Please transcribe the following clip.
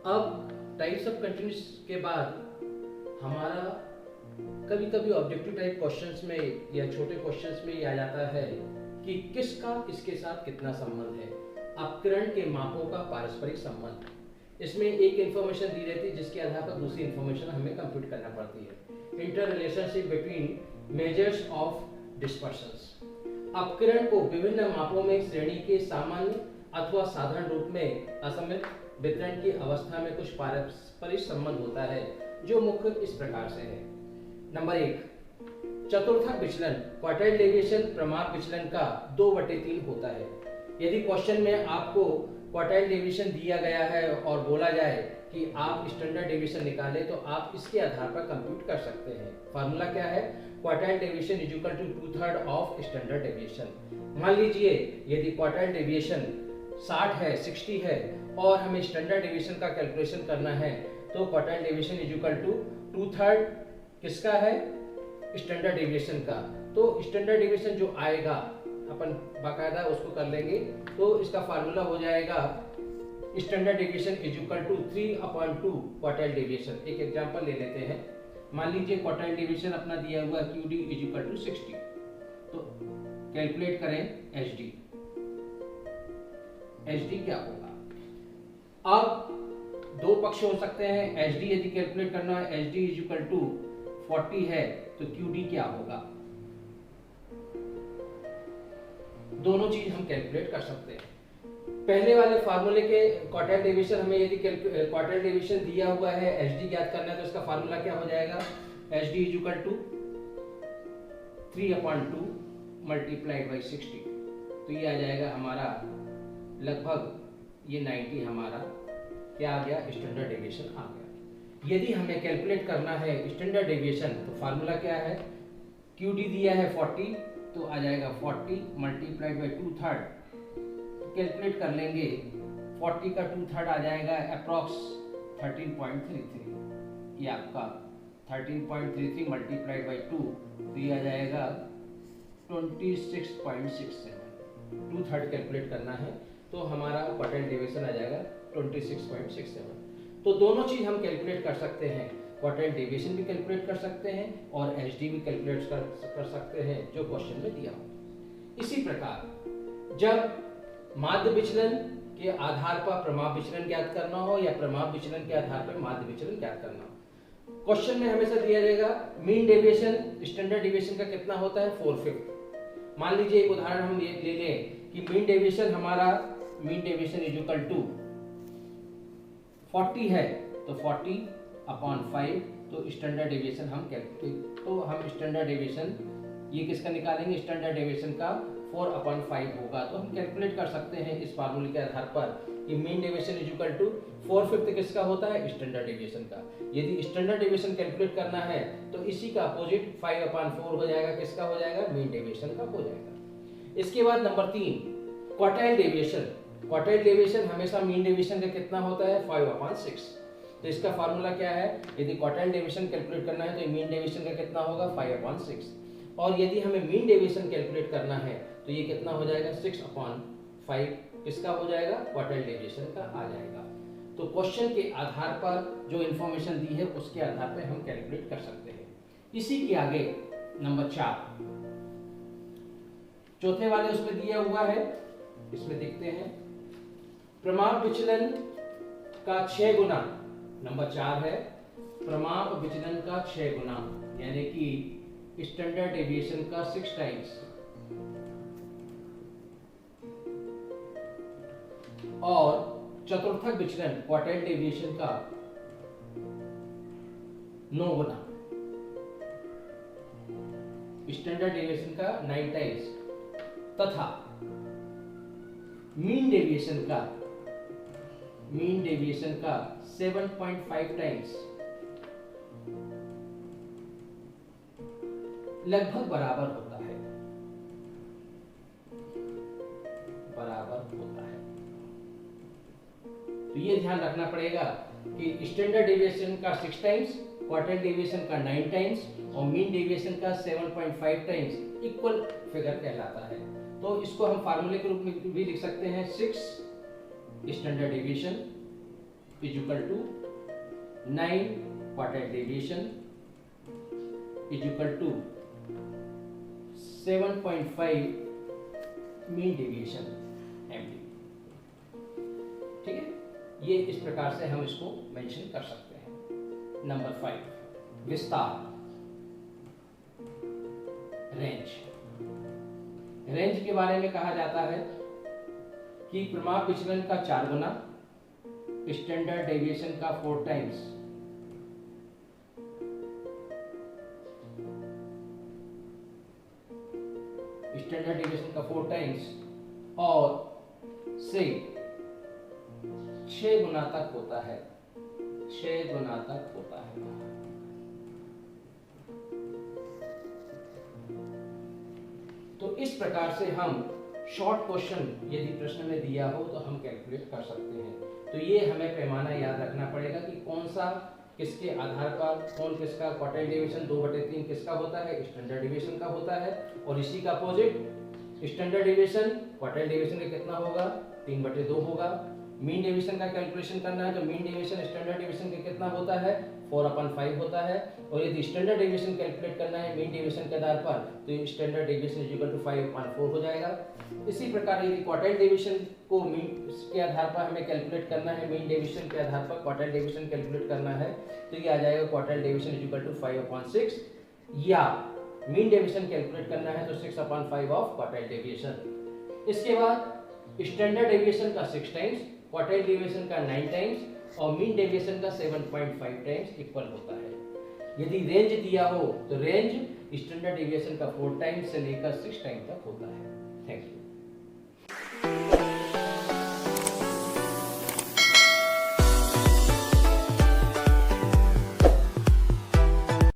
अब types of continuous के बाद हमारा कभी कभी ऑब्जेक्टिव टाइप क्वेश्चंस में या छोटे क्वेश्चंस में ये आ जाता है कि किसका किसके साथ कितना संबंध है। अपकरण के मापों का पारस्परिक संबंध, इसमें एक इंफॉर्मेशन दी रहती है जिसके आधार पर दूसरी इंफॉर्मेशन हमें कंप्यूट करना पड़ती है। Inter relationship between measures of dispersions, अपकरण को विभिन्न मापों में श्रेणी के सामान्य अथवा साधारण रूप में असममित वितरण की अवस्था में कुछ पारस्परिक संबंध होता है जो मुख्य इस प्रकार से है। नंबर 1, चतुर्थक विचलन क्वार्टाइल डेविएशन प्रमाप विचलन का 2/3 होता है। यदि क्वेश्चन में आपको क्वार्टाइल डेविएशन दिया गया है और बोला जाए कि आप स्टैंडर्ड डेविएशन निकालें तो आप इसके आधार पर कंप्यूट कर सकते हैं। फार्मूला क्या है? Quartile deviation is equal to 2/3 of standard deviation. मान लीजिए यदि क्वार्टाइल डेविएशन 60 है, 60 है और हमें स्टैंडर्ड डेविएशन का कैलकुलेशन करना है तो quartile deviation is equal to 2/3 किसका है? स्टैंडर्ड डेविएशन का। तो स्टैंडर्ड डेविएशन जो आएगा अपन बाकायदा उसको कर लेंगे, तो इसका फार्मूला हो जाएगा standard deviation is equal to 3/2 quartile deviation. एक एग्जांपल ले लेते हैं। मान लीजिए क्वार्टाइल डेविएशन अपना दिया हुआ QD इज इक्वल टू 60, तो कैलकुलेट करें HD। HD क्या होगा? अब दो पक्ष हो सकते हैं। HD यदि कैलकुलेट करना है, HD इज इक्वल टू 40 है तो QD क्या होगा? दोनों चीज हम कैलकुलेट कर सकते हैं। पहले वाले फार्मूले के क्वार्टाइल डेविएशन हमें यदि क्वार्टाइल डेविएशन दिया हुआ है, HD ज्ञात करना है तो इसका फार्मूला क्या हो जाएगा? HD is equal to 3/2 multiplied by 60, तो ये आ जाएगा हमारा लगभग ये 90 हमारा क्या आ गया? स्टैंडर्ड डेविएशन आ गया। यदि हमें कैलकुलेट करना है स्टैंडर्ड डेविएशन तो फार्मूला क्या है? QD दिया है 40, तो आ जाएगा 40 मल्टीप्लाइड बाई 2/3, कैलकुलेट कर लेंगे 40 का 2/3 आ जाएगा अप्रॉक्स 13.33, ये आपका 13.33 मल्टीप्लाइड बाई 2, तो ये आ जाएगा 26.67। 2/3 कैलकुलेट करना है तो हमारा क्वार्टाइल डेविएशन आ जाएगा 26.67। तो दोनों चीज हम कैलकुलेट कर सकते हैं, क्वार्टाइल डेविएशन भी कैलकुलेट कर सकते हैं और HD भी कैलकुलेट कर सकते हैं जो क्वेश्चन में दिया हो। इसी प्रकार जब माध्य विचलन के आधार पर प्रमाप विचलन ज्ञात करना हो या प्रमाप विचलन के आधार पर माध्य विचलन ज्ञात करना हो, क्वेश्चन में हमेशा दिया जाएगा मीन डेविएशन स्टैंडर्ड डेविएशन का कितना होता है? 4/5। मान लीजिए एक उदाहरण हम ले लें कि मीन डेविएशन हमारा mean deviation is equal to 40 है तो 40/5, तो स्टैंडर्ड डेविएशन हम स्टैंडर्ड डेविएशन ये किसका निकालेंगे? स्टैंडर्ड डेविएशन का 4/5 होगा। तो हम कैलकुलेट कर सकते हैं इस फार्मूले के आधार पर कि mean deviation is equal to 4/5 किसका होता है? स्टैंडर्ड डेविएशन का। यदि स्टैंडर्ड डेविएशन कैलकुलेट करना है तो इसी का अपोजिट 5/4 हो जाएगा, किसका हो जाएगा? मीन डेविएशन का हो जाएगा। इसके बाद number 3, quartile deviation. Quartile deviation हमेशा मीन डेविएशन का कितना होता है? 5/6। तो इसका फार्मूला क्या है? यदि क्वार्टाइल डेविएशन कैलकुलेट करना है तो मीन डेविएशन का कितना होगा? 5/6। और यदि हमें मीन डेविएशन कैलकुलेट करना है तो ये कितना हो जाएगा? 6/5 किसका हो जाएगा? क्वार्टाइल डेविएशन का आ जाएगा। तो क्वेश्चन के आधार पर जो इंफॉर्मेशन दी है उसके आधार पर हम कैलकुलेट कर सकते हैं। इसी के आगे नंबर 4, चौथे वाले उसमें दिया हुआ है, इसमें देखते हैं प्रमाप विचलन का 6 गुना। नंबर 4 है प्रमाप विचलन का 6 गुना, यानी कि स्टैंडर्ड डेविएशन का 6 टाइम्स, और चतुर्थक विचलन क्वार्टाइल डेविएशन का 9 गुना, स्टैंडर्ड डेविएशन का 9 टाइम्स, तथा मीन डेविएशन का 7.5 टाइम्स लगभग बराबर होता है। तो ये ध्यान रखना पड़ेगा कि स्टैंडर्ड डेविएशन का 6 टाइम्स, क्वार्टाइल डेविएशन का 9 टाइम्स और मीन डेविएशन का 7.5 टाइम्स इक्वल फिगर कहलाता है। तो इसको हम फार्मूले के रूप में भी लिख सकते हैं 6 standard deviation is equal to 9 quartile deviation is equal to 7.5 mean deviation MD। ठीक है, ये इस प्रकार से हम इसको मेंशन कर सकते हैं। नंबर 5, विस्तार, रेंज। रेंज के बारे में कहा जाता है कि प्रमाप विचलन का 4 गुना, स्टैंडर्ड डेविएशन का 4 टाइम्स, स्टैंडर्ड डेविएशन का 4 टाइम्स और से 6 गुना तक होता है, 6 गुना तक होता है। तो इस प्रकार से हम शॉर्ट क्वेश्चन यदि प्रश्न में दिया हो तो हम कैलकुलेट कर सकते हैं। तो ये हमें पैमाना याद रखना पड़ेगा कि कौन सा किसके आधार पर कौन किसका क्वार्टाइल डेविएशन 2/3 किसका होता है, स्टैंडर्ड डेविएशन का होता है, और इसी का opposite standard deviation quartile deviation का कितना होगा, 3/2 होगा। मीन डेविएशन का कैलकुलेशन करना है तो मीन डेविएशन स्टैंडर्ड डेविएशन का कितना होता है, 4/5 होता है। और यदि स्टैंडर्ड डेविएशन कैलकुलेट करना है मीन डेविएशन के आधार पर तो standard deviation is equal to 5/4 हो जाएगा। इसी प्रकार यदि क्वार्टाइल डेविएशन को मीन के आधार पर हमें कैलकुलेट करना है, मीन डेविएशन के आधार पर क्वार्टाइल डेविएशन कैलकुलेट करना है तो ये आ जाएगा quartile deviation is equal to 5/6, या मीन डेविएशन कैलकुलेट करना है तो 6/5 ऑफ क्वार्टाइल डेविएशन। इसके बाद स्टैंडर्ड डेविएशन का 6 टाइम्स, क्वार्टाइल डेविएशन का 9 टाइम्स और मीन डेविएशन का 7.5 टाइम्स इक्वल होता है। यदि रेंज दिया हो तो रेंज स्टैंडर्ड डेविएशन का 4 टाइम्स से लेकर 6 टाइम तक होता है। Thank you.